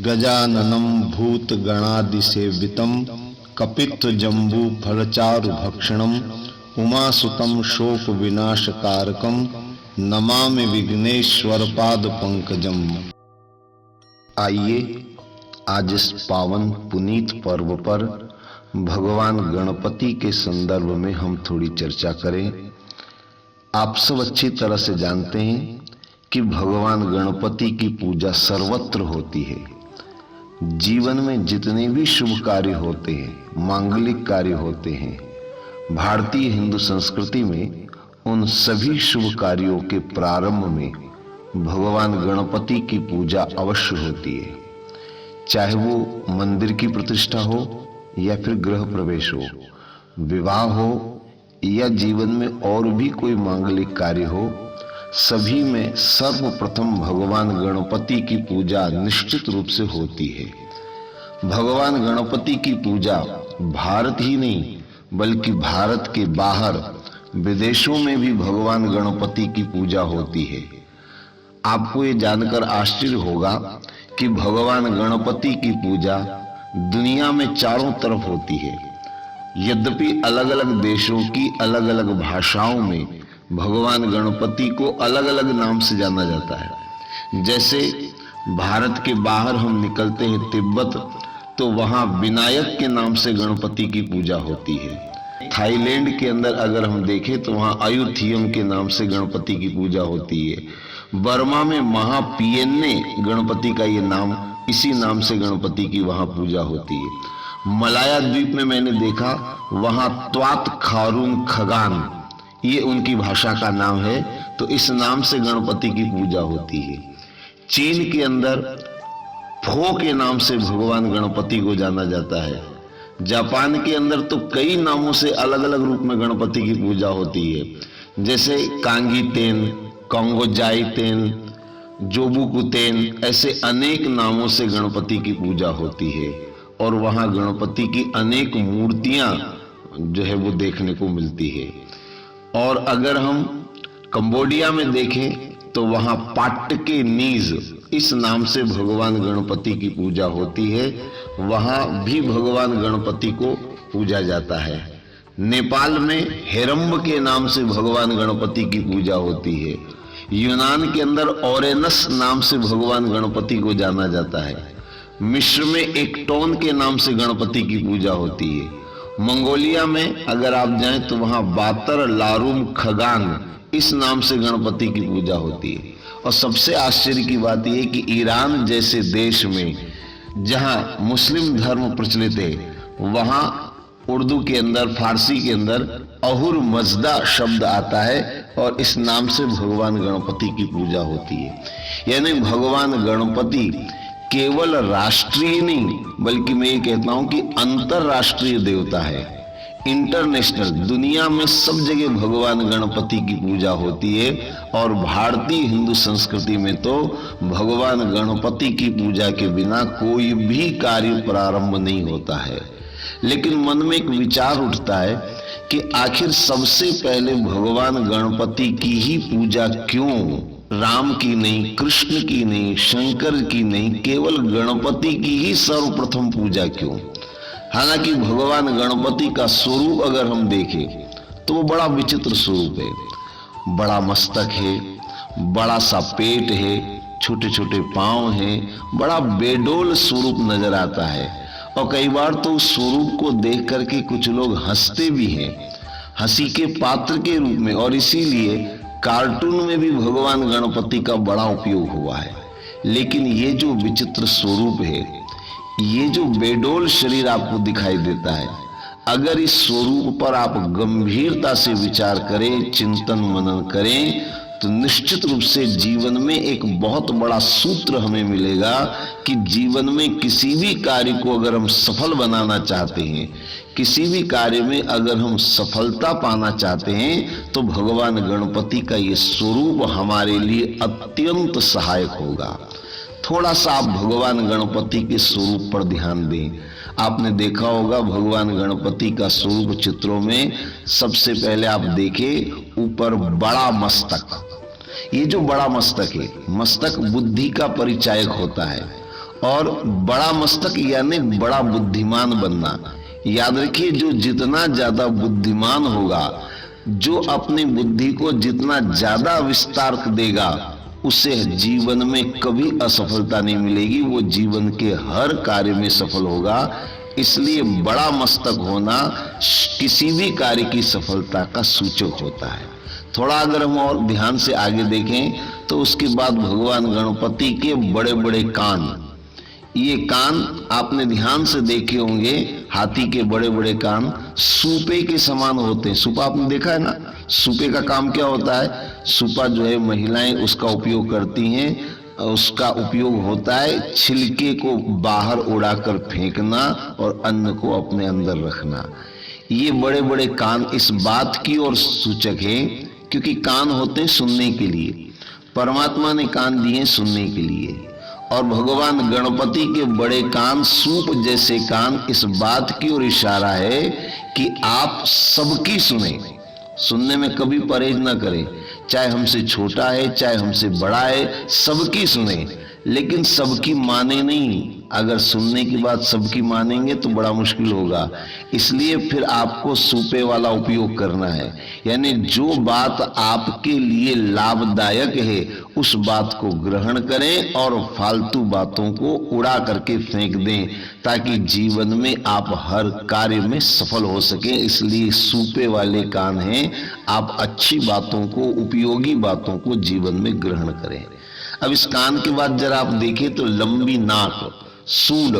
गजाननं भूतगणादिसेवितं कपित्थजम्बूफलचारुभक्षणम् उमासुतं शोकविनाशकारकं नमामि विघ्नेश्वरपादपंकजम्। आइए आज इस पावन पुनीत पर्व पर भगवान गणपति के संदर्भ में हम थोड़ी चर्चा करें। आप सब अच्छी तरह से जानते हैं कि भगवान गणपति की पूजा सर्वत्र होती है। जीवन में जितने भी शुभ कार्य होते हैं, मांगलिक कार्य होते हैं, भारतीय हिंदू संस्कृति में उन सभी शुभ कार्यों के प्रारंभ में भगवान गणपति की पूजा अवश्य होती है। चाहे वो मंदिर की प्रतिष्ठा हो या फिर गृह प्रवेश हो, विवाह हो या जीवन में और भी कोई मांगलिक कार्य हो, सभी में सर्वप्रथम भगवान गणपति की पूजा निश्चित रूप से होती है। भगवान गणपति की पूजा भारत ही नहीं बल्कि भारत के बाहर विदेशों में भी भगवान गणपति की पूजा होती है। आपको ये जानकर आश्चर्य होगा कि भगवान गणपति की पूजा दुनिया में चारों तरफ होती है। यद्यपि अलग अलग देशों की अलग अलग भाषाओं में भगवान गणपति को अलग अलग नाम से जाना जाता है। जैसे भारत के बाहर हम निकलते हैं तिब्बत, तो वहां विनायक के नाम से गणपति की पूजा होती है। थाईलैंड के अंदर अगर हम देखें तो वहां अयुथियम के नाम से गणपति की पूजा होती है। बर्मा में महापियन्ने गणपति का ये नाम, इसी नाम से गणपति की वहां पूजा होती है। मलाया द्वीप में मैंने देखा, वहां त्वात खारून खगान, ये उनकी भाषा का नाम है, तो इस नाम से गणपति की पूजा होती है। चीन के अंदर फो के नाम से भगवान गणपति को जाना जाता है। जापान के अंदर तो कई नामों से अलग अलग रूप में गणपति की पूजा होती है। जैसे कांगीतेन, कांगोजाईतेन, जोबुकुतेन, ऐसे अनेक नामों से गणपति की पूजा होती है। और वहां गणपति की अनेक मूर्तियां जो है वो देखने को मिलती है। और अगर हम कंबोडिया में देखें तो वहां पाट्टके नीज, इस नाम से भगवान गणपति की पूजा होती है। वहां भी भगवान गणपति को पूजा जाता है। नेपाल में हेरम्ब के नाम से भगवान गणपति की पूजा होती है। यूनान के अंदर ओरेनस नाम से भगवान गणपति को जाना जाता है। मिस्र में एकटोन के नाम से गणपति की पूजा होती है। मंगोलिया में अगर आप जाएं तो वहां बातर लारूम खगान, इस नाम से गणपति की पूजा होती है। और सबसे आश्चर्य की बात यह कि ईरान जैसे देश में जहां मुस्लिम धर्म प्रचलित है, वहां उर्दू के अंदर, फारसी के अंदर अहुर मजदा शब्द आता है और इस नाम से भगवान गणपति की पूजा होती है। यानी भगवान गणपति केवल राष्ट्रीय नहीं बल्कि मैं ये कहता हूं कि अंतरराष्ट्रीय देवता है। इंटरनेशनल, दुनिया में सब जगह भगवान गणपति की पूजा होती है। और भारतीय हिंदू संस्कृति में तो भगवान गणपति की पूजा के बिना कोई भी कार्य प्रारंभ नहीं होता है। लेकिन मन में एक विचार उठता है कि आखिर सबसे पहले भगवान गणपति की ही पूजा क्यों? राम की नहीं, कृष्ण की नहीं, शंकर की नहीं, केवल गणपति की ही सर्वप्रथम पूजा क्यों? हालांकि भगवान गणपति का स्वरूप अगर हम देखें तो वो बड़ा विचित्र स्वरूप है। बड़ा मस्तक है, बड़ा सा पेट है, छोटे छोटे पांव हैं, बड़ा बेडोल स्वरूप नजर आता है। और कई बार तो उस स्वरूप को देख करके कुछ लोग हंसते भी हैं, हंसी के पात्र के रूप में। और इसीलिए कार्टून में भी भगवान गणपति का बड़ा उपयोग हुआ है। लेकिन ये जो विचित्र स्वरूप है, ये जो बेडोल शरीर आपको दिखाई देता है, अगर इस स्वरूप पर आप गंभीरता से विचार करें, चिंतन मनन करें, तो निश्चित रूप से जीवन में एक बहुत बड़ा सूत्र हमें मिलेगा कि जीवन में किसी भी कार्य को अगर हम सफल बनाना चाहते हैं, किसी भी कार्य में अगर हम सफलता पाना चाहते हैं, तो भगवान गणपति का ये स्वरूप हमारे लिए अत्यंत सहायक होगा। थोड़ा सा आप भगवान गणपति के स्वरूप पर ध्यान दें। आपने देखा होगा भगवान गणपति का स्वरूप चित्रों में सबसे पहले आप देखें ऊपर बड़ा मस्तक। ये जो बड़ा मस्तक है, मस्तक बुद्धि का परिचायक होता है और बड़ा मस्तक यानी बड़ा बुद्धिमान बनना। याद रखिए, जो जितना ज्यादा बुद्धिमान होगा, जो अपनी बुद्धि को जितना ज्यादा विस्तार देगा, उसे जीवन में कभी असफलता नहीं मिलेगी, वो जीवन के हर कार्य में सफल होगा। इसलिए बड़ा मस्तक होना किसी भी कार्य की सफलता का सूचक होता है। थोड़ा अगर हम और ध्यान से आगे देखें तो उसके बाद भगवान गणपति के बड़े बड़े कान, ये कान आपने ध्यान से देखे होंगे, हाथी के बड़े बड़े कान सूपे के समान होते हैं। सूपा आपने देखा है ना? सूपे का काम क्या होता है? सूपा जो है महिलाएं उसका उपयोग करती हैं। उसका उपयोग होता है छिलके को बाहर उड़ाकर फेंकना और अन्न को अपने अंदर रखना। ये बड़े बड़े कान इस बात की ओर सूचक है, क्योंकि कान होते हैं सुनने के लिए। परमात्मा ने कान दिए सुनने के लिए, और भगवान गणपति के बड़े कान, सूप जैसे कान, इस बात की ओर इशारा है कि आप सबकी सुने, सुनने में कभी परहेज ना करें। चाहे हमसे छोटा है, चाहे हमसे बड़ा है, सबकी सुने, लेकिन सबकी माने नहीं। अगर सुनने की बात सबकी मानेंगे तो बड़ा मुश्किल होगा। इसलिए फिर आपको सूपे वाला उपयोग करना है, यानी जो बात आपके लिए लाभदायक है उस बात को ग्रहण करें और फालतू बातों को उड़ा करके फेंक दें, ताकि जीवन में आप हर कार्य में सफल हो सके। इसलिए सूपे वाले कान हैं, आप अच्छी बातों को, उपयोगी बातों को जीवन में ग्रहण करें। अब इस कान के बाद जरा आप देखें तो लंबी नाक, सूंड,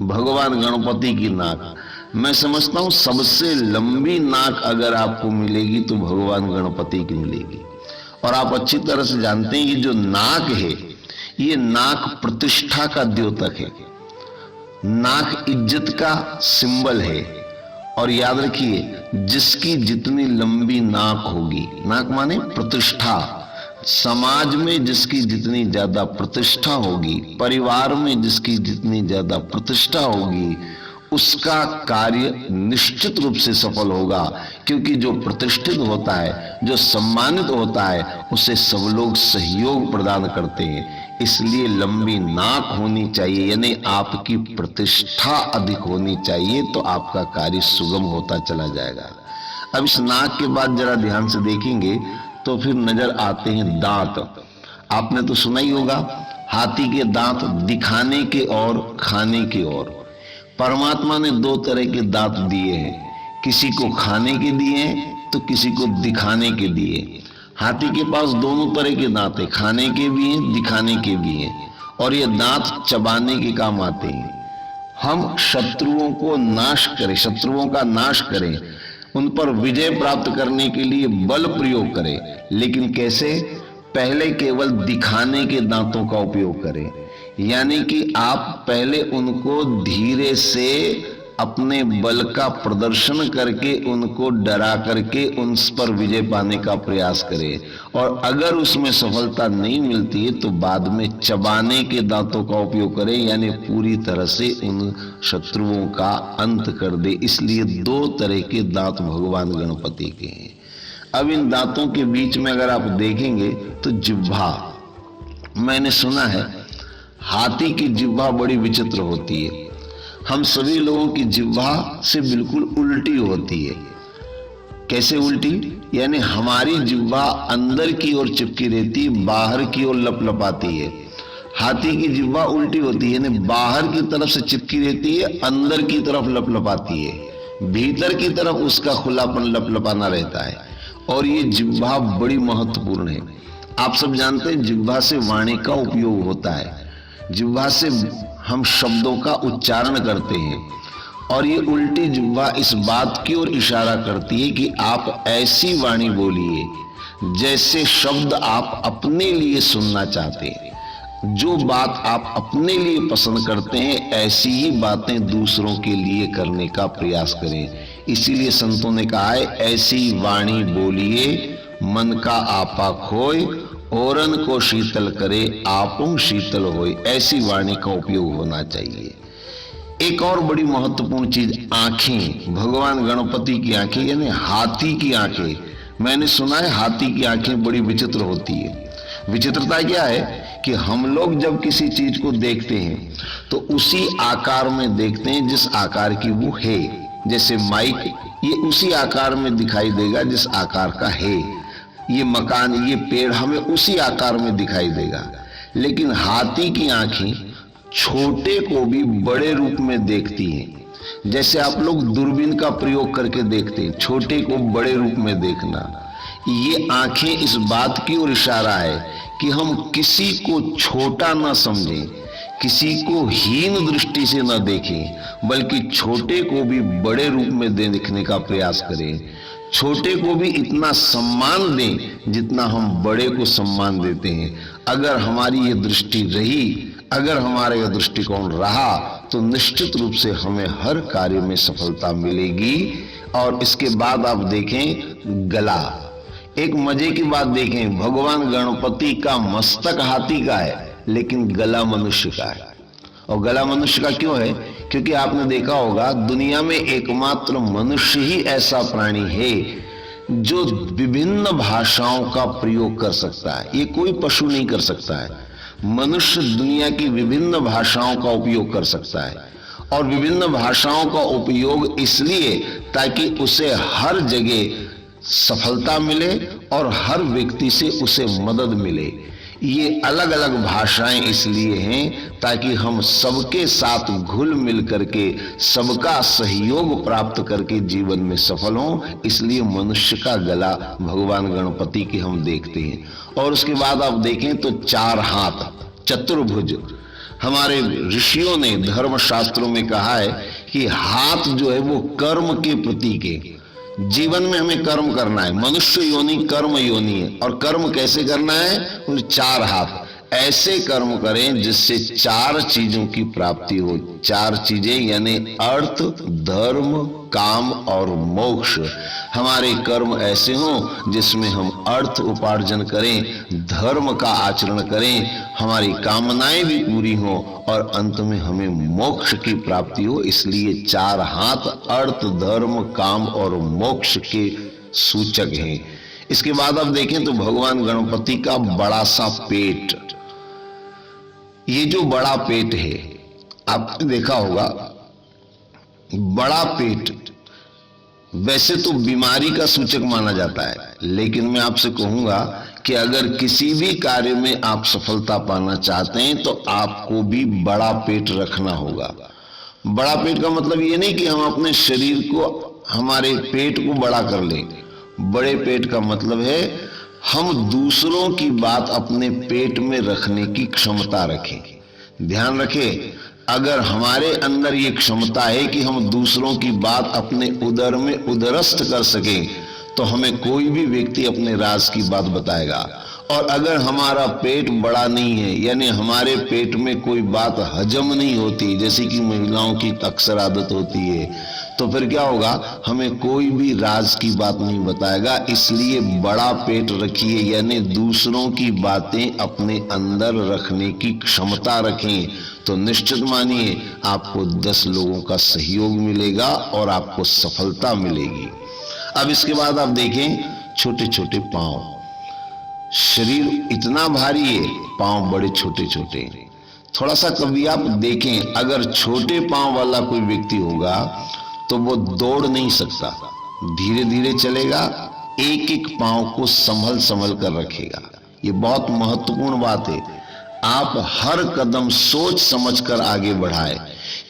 भगवान गणपति की नाक। मैं समझता हूं सबसे लंबी नाक अगर आपको मिलेगी तो भगवान गणपति की मिलेगी। और आप अच्छी तरह से जानते हैं ये जो नाक है, ये नाक प्रतिष्ठा का द्योतक है, नाक इज्जत का सिंबल है। और याद रखिए, जिसकी जितनी लंबी नाक होगी, नाक माने प्रतिष्ठा, समाज में जिसकी जितनी ज्यादा प्रतिष्ठा होगी, परिवार में जिसकी जितनी ज्यादा प्रतिष्ठा होगी, उसका कार्य निश्चित रूप से सफल होगा। क्योंकि जो प्रतिष्ठित होता है, जो सम्मानित होता है, उसे सब लोग सहयोग प्रदान करते हैं। इसलिए लंबी नाक होनी चाहिए, यानी आपकी प्रतिष्ठा अधिक होनी चाहिए, तो आपका कार्य सुगम होता चला जाएगा। अब इस नाक के बाद जरा ध्यान से देखेंगे तो फिर नजर आते हैं दांत। आपने तो सुना ही होगा, हाथी के दांत दिखाने के और खाने के और। परमात्मा ने दो तरह के दांत दिए हैं, किसी को खाने के दिए तो किसी को दिखाने के दिए। हाथी के पास दोनों तरह के दांत हैं, खाने के भी हैं, दिखाने के भी हैं, और ये दांत चबाने के काम आते हैं। हम शत्रुओं को नाश करें, शत्रुओं का नाश करें, उन पर विजय प्राप्त करने के लिए बल प्रयोग करें, लेकिन कैसे? पहले केवल दिखाने के दांतों का उपयोग करें, यानी कि आप पहले उनको धीरे से अपने बल का प्रदर्शन करके, उनको डरा करके उन पर विजय पाने का प्रयास करें। और अगर उसमें सफलता नहीं मिलती है तो बाद में चबाने के दांतों का उपयोग करें, यानी पूरी तरह से उन शत्रुओं का अंत कर दे। इसलिए दो तरह के दांत भगवान गणपति के हैं। अब इन दांतों के बीच में अगर आप देखेंगे तो जिह्वा, मैंने सुना है हाथी की जिह्वा बड़ी विचित्र होती है। हम सभी लोगों की जिह्वा से बिल्कुल उल्टी होती है। कैसे उल्टी? यानी हमारी जिह्वा अंदर की ओर चिपकी रहती, बाहर की ओर लपलपाती है। हाथी की जिह्वा उल्टी होती है, यानी बाहर की तरफ से चिपकी रहती है, अंदर की तरफ लपलपाती है, भीतर की तरफ उसका खुलापन लपलपाना रहता है। और ये जिह्वा बड़ी महत्वपूर्ण है। आप सब जानते हैं जिह्वा से वाणी का उपयोग होता है, जिह्वा से हम शब्दों का उच्चारण करते हैं। और ये उल्टी जिह्वा इस बात की ओर इशारा करती है कि आप ऐसी वाणी बोलिए जैसे शब्द आप अपने लिए सुनना चाहते हैं। जो बात आप अपने लिए पसंद करते हैं, ऐसी ही बातें दूसरों के लिए करने का प्रयास करें। इसीलिए संतों ने कहा है, ऐसी वाणी बोलिए मन का आपा खोए, औरन को शीतल करे आपो शीतल होए। ऐसी वाणी का उपयोग होना चाहिए। एक और बड़ी महत्वपूर्ण चीज, आंखें। भगवान गणपति की आंखें, यानी हाथी की आंखें। मैंने सुना है हाथी की आंखें बड़ी विचित्र होती है। विचित्रता क्या है कि हम लोग जब किसी चीज को देखते हैं तो उसी आकार में देखते हैं जिस आकार की वो है। जैसे माइक, ये उसी आकार में दिखाई देगा जिस आकार का है। ये मकान, ये पेड़ हमें उसी आकार में दिखाई देगा। लेकिन हाथी की आंखें छोटे को भी बड़े रूप में देखती हैं। जैसे आप लोग दूरबीन का प्रयोग करके देखते हैं, छोटे को बड़े रूप में देखना। ये आंखें इस बात की ओर इशारा है कि हम किसी को छोटा न समझें, किसी को हीन दृष्टि से न देखें, बल्कि छोटे को भी बड़े रूप में देखने का प्रयास करें। छोटे को भी इतना सम्मान दें जितना हम बड़े को सम्मान देते हैं। अगर हमारी ये दृष्टि रही, अगर हमारा यह दृष्टिकोण रहा, तो निश्चित रूप से हमें हर कार्य में सफलता मिलेगी। और इसके बाद आप देखें गला। एक मजे की बात देखें, भगवान गणपति का मस्तक हाथी का है लेकिन गला मनुष्य का है। और गला मनुष्य का क्यों है? क्योंकि आपने देखा होगा दुनिया में एकमात्र मनुष्य ही ऐसा प्राणी है जो विभिन्न भाषाओं का प्रयोग कर सकता है। ये कोई पशु नहीं कर सकता है। मनुष्य दुनिया की विभिन्न भाषाओं का उपयोग कर सकता है। और विभिन्न भाषाओं का उपयोग इसलिए ताकि उसे हर जगह सफलता मिले और हर व्यक्ति से उसे मदद मिले। ये अलग अलग भाषाएं इसलिए हैं ताकि हम सबके साथ घुल मिल करके सबका सहयोग प्राप्त करके जीवन में सफल हों। इसलिए मनुष्य का गला भगवान गणपति के हम देखते हैं। और उसके बाद आप देखें तो 4 हाथ, चतुर्भुज। हमारे ऋषियों ने धर्म शास्त्रों में कहा है कि हाथ जो है वो कर्म के प्रतीक है। जीवन में हमें कर्म करना है। मनुष्य योनि कर्म योनि है। और कर्म कैसे करना है? उन 4 हाथ ऐसे कर्म करें जिससे 4 चीजों की प्राप्ति हो। 4 चीजें यानी अर्थ, धर्म, काम और मोक्ष। हमारे कर्म ऐसे हों जिसमें हम अर्थ उपार्जन करें, धर्म का आचरण करें, हमारी कामनाएं भी पूरी हों और अंत में हमें मोक्ष की प्राप्ति हो। इसलिए 4 हाथ अर्थ, धर्म, काम और मोक्ष के सूचक हैं। इसके बाद आप देखें तो भगवान गणपति का बड़ा सा पेट। ये जो बड़ा पेट है, आपने देखा होगा बड़ा पेट वैसे तो बीमारी का सूचक माना जाता है। लेकिन मैं आपसे कहूंगा कि अगर किसी भी कार्य में आप सफलता पाना चाहते हैं तो आपको भी बड़ा पेट रखना होगा। बड़ा पेट का मतलब ये नहीं कि हम अपने शरीर को, हमारे पेट को बड़ा कर लें। बड़े पेट का मतलब है हम दूसरों की बात अपने पेट में रखने की क्षमता रखें। ध्यान रखें, अगर हमारे अंदर ये क्षमता है कि हम दूसरों की बात अपने उदर में उदरस्थ कर सकें तो हमें कोई भी व्यक्ति अपने राज की बात बताएगा। और अगर हमारा पेट बड़ा नहीं है, यानी हमारे पेट में कोई बात हजम नहीं होती, जैसे कि महिलाओं की अक्सर आदत होती है, तो फिर क्या होगा? हमें कोई भी राज की बात नहीं बताएगा। इसलिए बड़ा पेट रखिए, यानी दूसरों की बातें अपने अंदर रखने की क्षमता रखें। तो निश्चित मानिए आपको 10 लोगों का सहयोग मिलेगा और आपको सफलता मिलेगी। अब इसके बाद आप देखें छोटे छोटे पांव। शरीर इतना भारी है, पांव बड़े छोटे छोटे। थोड़ा सा कभी आप देखें, अगर छोटे पांव वाला कोई व्यक्ति होगा तो वो दौड़ नहीं सकता, धीरे धीरे चलेगा, एक एक पांव को संभल संभल कर रखेगा। ये बहुत महत्वपूर्ण बात है। आप हर कदम सोच समझ कर आगे बढ़ाएं,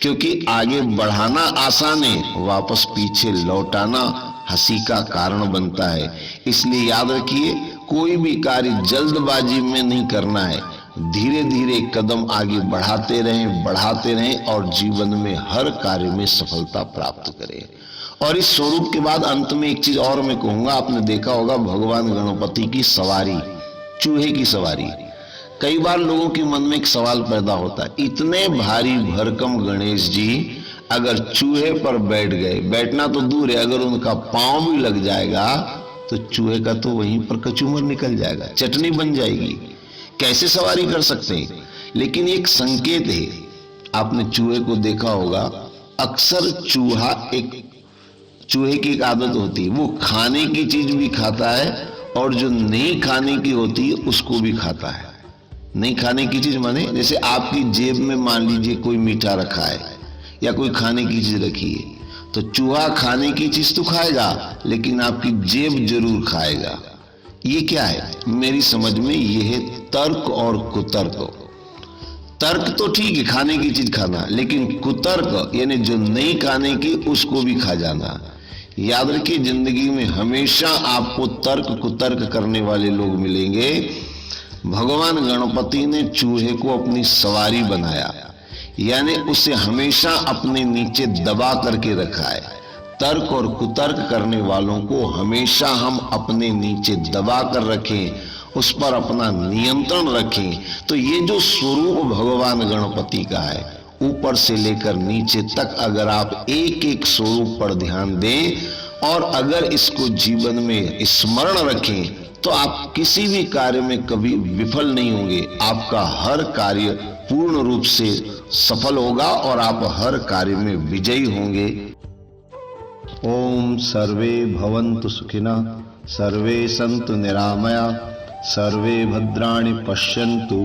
क्योंकि आगे बढ़ाना आसान है, वापस पीछे लौटाना हंसी का कारण बनता है। इसलिए याद रखिए, कोई भी कार्य जल्दबाजी में नहीं करना है। धीरे धीरे कदम आगे बढ़ाते रहें और जीवन में हर कार्य में सफलता प्राप्त करें। और इस स्वरूप के बाद अंत में एक चीज और मैं कहूंगा, आपने देखा होगा भगवान गणपति की सवारी, चूहे की सवारी। कई बार लोगों के मन में एक सवाल पैदा होता है, इतने भारी भरकम गणेश जी अगर चूहे पर बैठ गए, बैठना तो दूर है, अगर उनका पांव भी लग जाएगा तो चूहे का तो वहीं पर कचूमर निकल जाएगा, चटनी बन जाएगी। कैसे सवारी कर सकते हैं? लेकिन एक संकेत है, आपने चूहे को देखा होगा, अक्सर चूहे की एक आदत होती है, वो खाने की चीज भी खाता है और जो नहीं खाने की होती है उसको भी खाता है। नहीं खाने की चीज माने जैसे आपकी जेब में मान लीजिए कोई मीठा रखा है या कोई खाने की चीज रखी है, तो चूहा खाने की चीज तो खाएगा लेकिन आपकी जेब जरूर खाएगा। ये क्या है? मेरी समझ में ये है तर्क और कुतर्क। तर्क तो ठीक है, खाने की चीज खाना, लेकिन कुतर्क यानी जो नहीं खाने की उसको भी खा जाना। याद रखिए, जिंदगी में हमेशा आपको तर्क कुतर्क करने वाले लोग मिलेंगे। भगवान गणपति ने चूहे को अपनी सवारी बनाया, यानी उसे हमेशा अपने नीचे दबा करके रखा है। तर्क और कुतर्क करने वालों को हमेशा हम अपने नीचे दबा कर रखें, उस पर अपना नियंत्रण रखें। तो ये जो स्वरूप भगवान गणपति का है, ऊपर से लेकर नीचे तक अगर आप एक एक स्वरूप पर ध्यान दें और अगर इसको जीवन में स्मरण रखें, तो आप किसी भी कार्य में कभी विफल नहीं होंगे। आपका हर कार्य पूर्ण रूप से सफल होगा और आप हर कार्य में विजयी होंगे। ओम सर्वे भवन्तु सुखिनः, सर्वे सन्तु निरामया, सर्वे भद्राणि पश्यन्तु,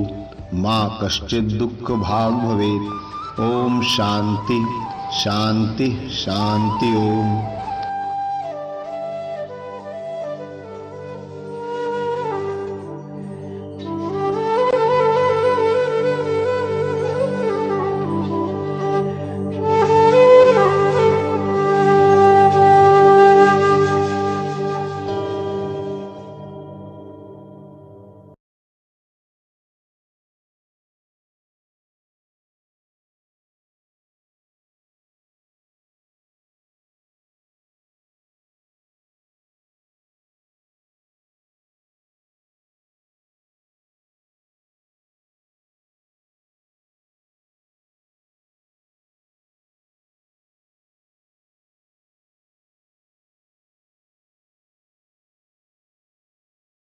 मा कश्चित् दुःख भाग् भवेत्। ओम शांति शांति शांति। ओम।